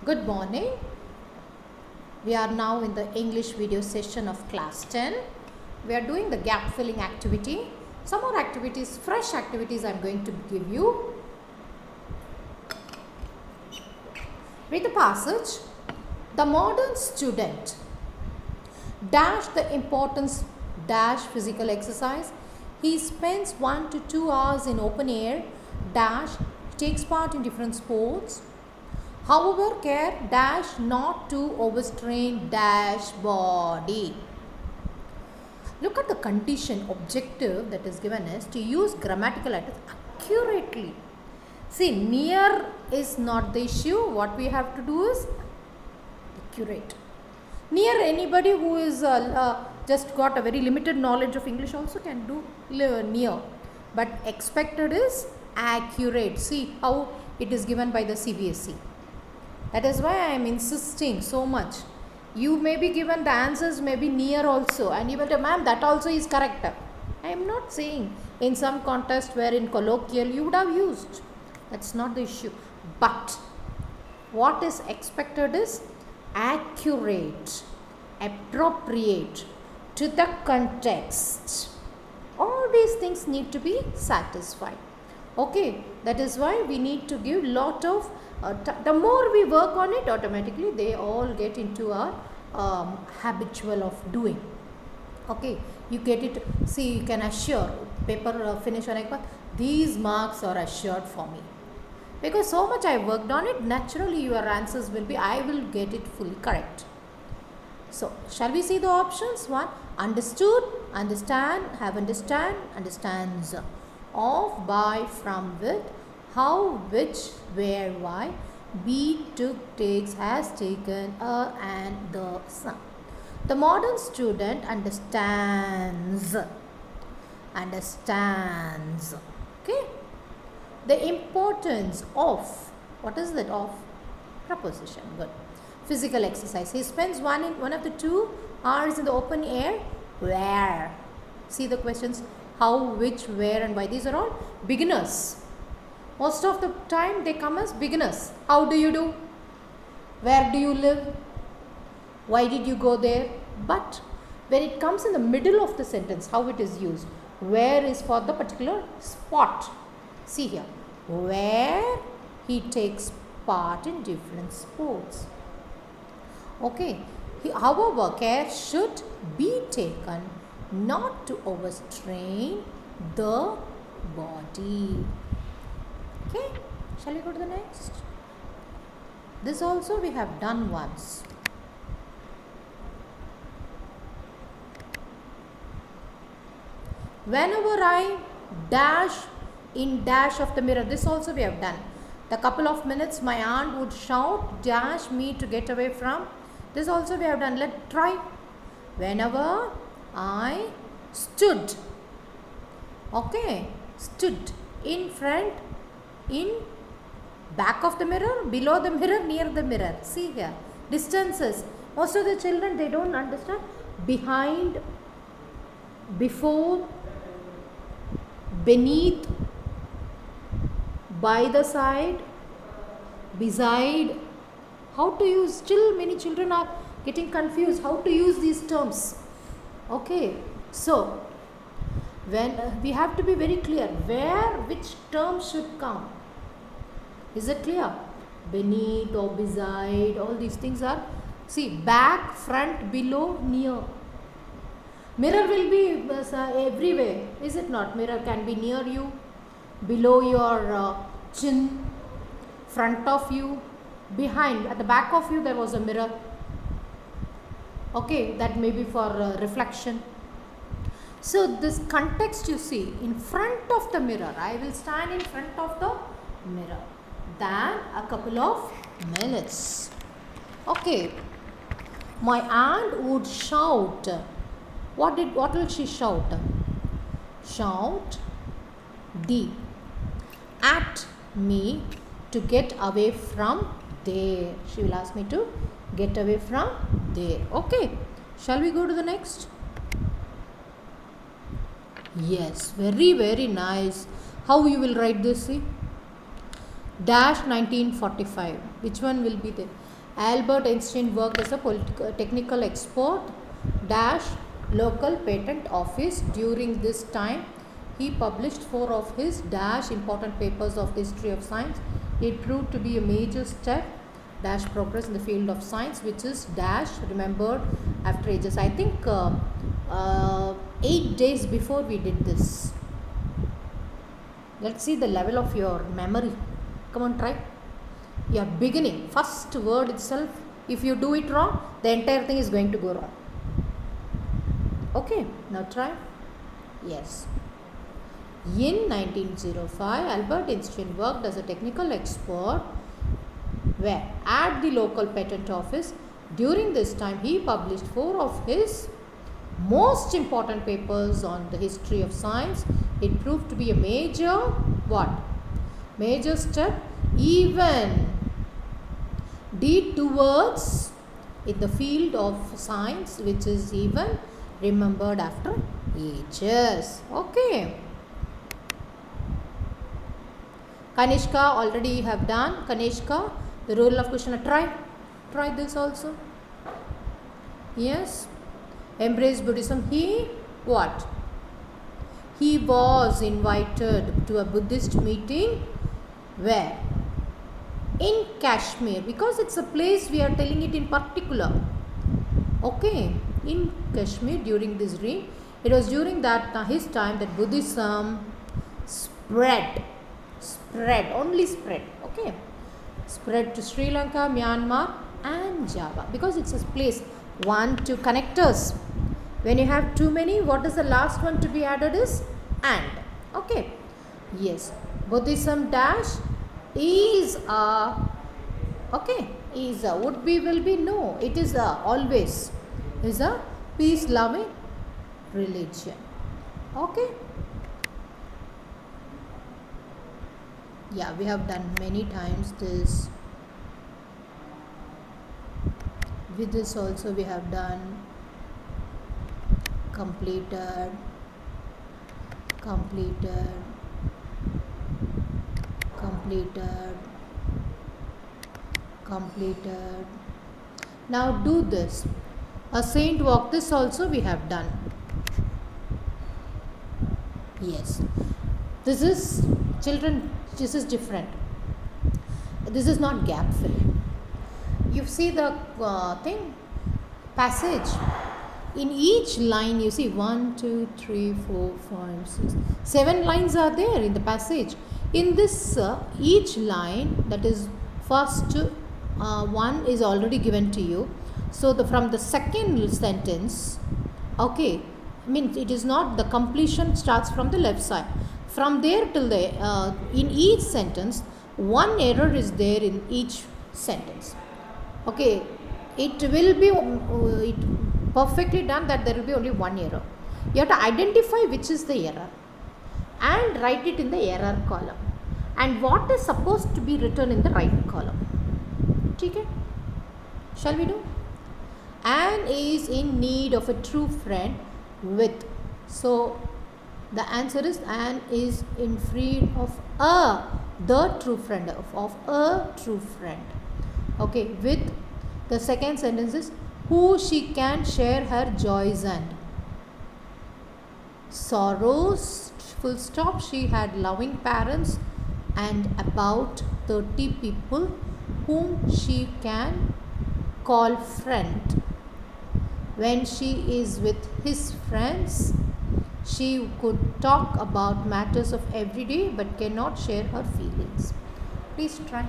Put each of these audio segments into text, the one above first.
Good morning. We are now in the English video session of class 10. We are doing the gap filling activity. Some more activities, fresh activities I am going to give you. Read the passage. The modern student dash the importance dash physical exercise. He spends 1 to 2 hours in open air dash takes part in different sports. However, care dash not to overstrain dash body. Look at the condition objective that is given is to use grammatical items accurately. See, near is not the issue. What we have to do is accurate. Near, anybody who is just got a very limited knowledge of English also can do near. But expected is accurate. See how it is given by the CBSE. That is why I am insisting so much. You may be given the answers may be near also, and you will tell, ma'am, that also is correct. I am not saying in some contest where in colloquial you would have used. That's not the issue. But what is expected is accurate, appropriate to the context. All these things need to be satisfied. Okay, that is why we need to give lot of the more we work on it, automatically they all get into our habitual of doing. Okay, you get it. See, you can assure paper finish on a these marks are assured for me because so much I worked on it. Naturally, your answers will be I will get it fully correct. So, shall we see the options? 1. Understood, understand, have understand, understands. Of, by, from, with, how, which, where, why, be, took, takes, has taken, and the, some. The modern student understands. Understands. Okay. The importance of, what is that of? Preposition. Good. Physical exercise. He spends one of the 2 hours in the open air. Where? See the questions. How, which, where, and why. These are all beginners. Most of the time they come as beginners. How do you do? Where do you live? Why did you go there? But when it comes in the middle of the sentence, how it is used. Where is for the particular spot. See here. Where he takes part in different sports. Okay. However, care should be taken not to overstrain the body. Okay, shall we go to the next? This also we have done once. Whenever I dash in dash of the mirror, this also we have done. The couple of minutes my aunt would shout, dash me to get away from. This also we have done. Let's try. Whenever I stood. Okay, stood in front, in back of the mirror, below the mirror, near the mirror. See here, distances. Most of the children, they don't understand. Behind, before, beneath, by the side, beside. How to use, still many children are getting confused how to use these terms. Okay, so when we have to be very clear where which term should come. Is it clear? Beneath or beside, all these things are, see, back, front, below, near. Mirror will be everywhere, is it not? Mirror can be near you, below your chin, front of you, behind, at the back of you there was a mirror. Okay, that may be for reflection. So this context you see, in front of the mirror, I will stand in front of the mirror. Then a couple of minutes. Okay, my aunt would shout. What will she shout? Shout D at me to get away from there. She will ask me to get away from there. Okay, shall we go to the next? Yes, very, very nice. How you will write this? See, dash 1945. Which one will be there? Albert Einstein worked as a technical expert dash local patent office. During this time, he published 4 of his dash important papers of the history of science. It proved to be a major step dash progress in the field of science, which is dash remembered after ages. I think 8 days before we did this. Let's see the level of your memory. Come on, try. You are beginning. First word itself, if you do it wrong, the entire thing is going to go wrong. Okay, now try. Yes. In 1905, Albert Einstein worked as a technical expert where at the local patent office. During this time, he published 4 of his most important papers on the history of science. It proved to be a major what? Major step, even deed towards in the field of science, which is even remembered after ages. Okay. Kanishka already have done. Kanishka, the role of Krishna. Try this also. Yes. Embrace Buddhism. He what? He was invited to a Buddhist meeting where? In Kashmir, because it's a place we are telling it in particular. Okay, in Kashmir during this reign. It was during that his time that Buddhism spread, okay, spread to Sri Lanka, Myanmar and Java, because it's a place one to connect us. When you have too many, what is the last one to be added is and. Okay, yes, Buddhism dash is a, okay, is a, would be, will be, no, it is a, always is a peace loving religion. Okay, yeah, we have done many times this. With this also we have done completed, now do this. A saint walk, this also we have done. Yes, this is children, this is different. This is not gap fill. You see the thing, passage. In each line you see 1, 2, 3, 4, 5, 6, 7 lines are there in the passage. In this each line, that is first one is already given to you. So from the second sentence, okay, I mean it is not, the completion starts from the left side. From there till the in each sentence, one error is there in each sentence. Okay, it will be perfectly done that there will be only one error. You have to identify which is the error and write it in the error column, and what is supposed to be written in the right column. Okay, shall we do? Anne is in need of a true friend with. So the answer is Anne is in need of the true friend, of a true friend. Okay, with the second sentence is who she can share her joys and sorrows, full stop. She had loving parents and about 30 people whom she can call friend. When she is with his friends, she could talk about matters of everyday but cannot share her feelings. Please try.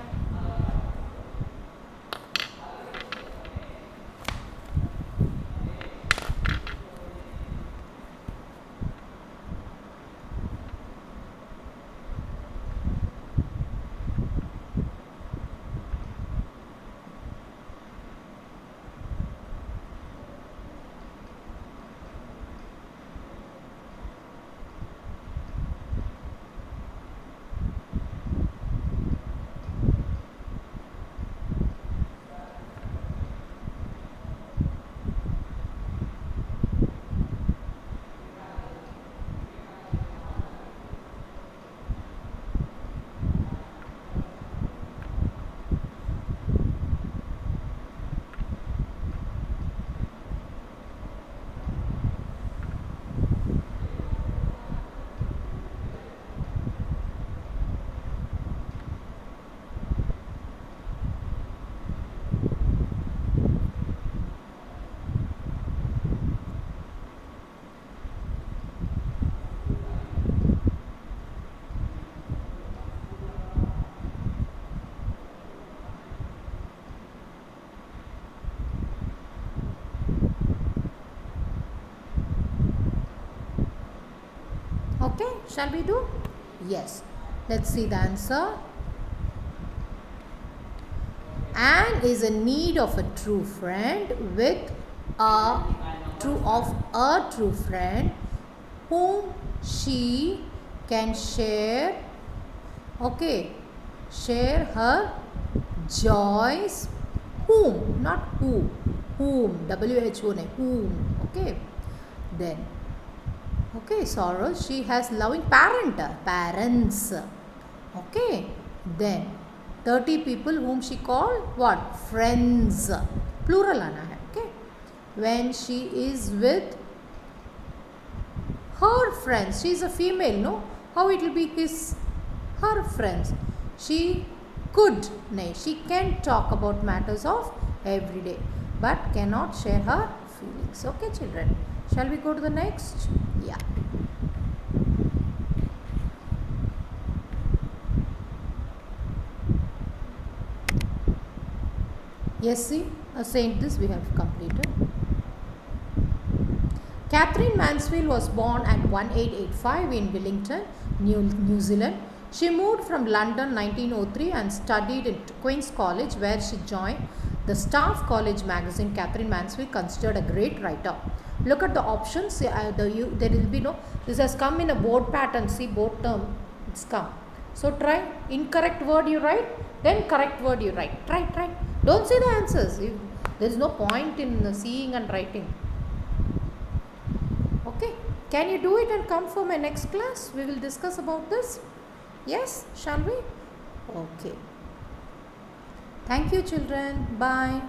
Shall we do? Yes. Let's see the answer. Anne is in need of a true friend with a true friend whom she can share, okay, share her joys. Whom, not who. Whom, W-H-O, whom, okay. Then, okay, sorrows. She has loving parents, okay. Then 30 people whom she called what? Friends. Plural ana hai, okay. When she is with her friends, she is a female, no? How it will be her friends? She could, she can talk about matters of everyday, but cannot share her feelings. Okay, children. Shall we go to the next? Yeah. Yes, see, saying this we have completed. Catherine Mansfield was born at 1885 in Wellington, New Zealand. She moved from London 1903 and studied at Queen's College, where she joined the Staff College magazine. Catherine Mansfield considered a great writer. Look at the options. There will be no. This has come in a board pattern. See, board term. It's come. So try. Incorrect word you write. Then correct word you write. Try. Don't say the answers. There is no point in seeing and writing. Okay. Can you do it and come for my next class? We will discuss about this. Yes. Shall we? Okay. Thank you, children. Bye.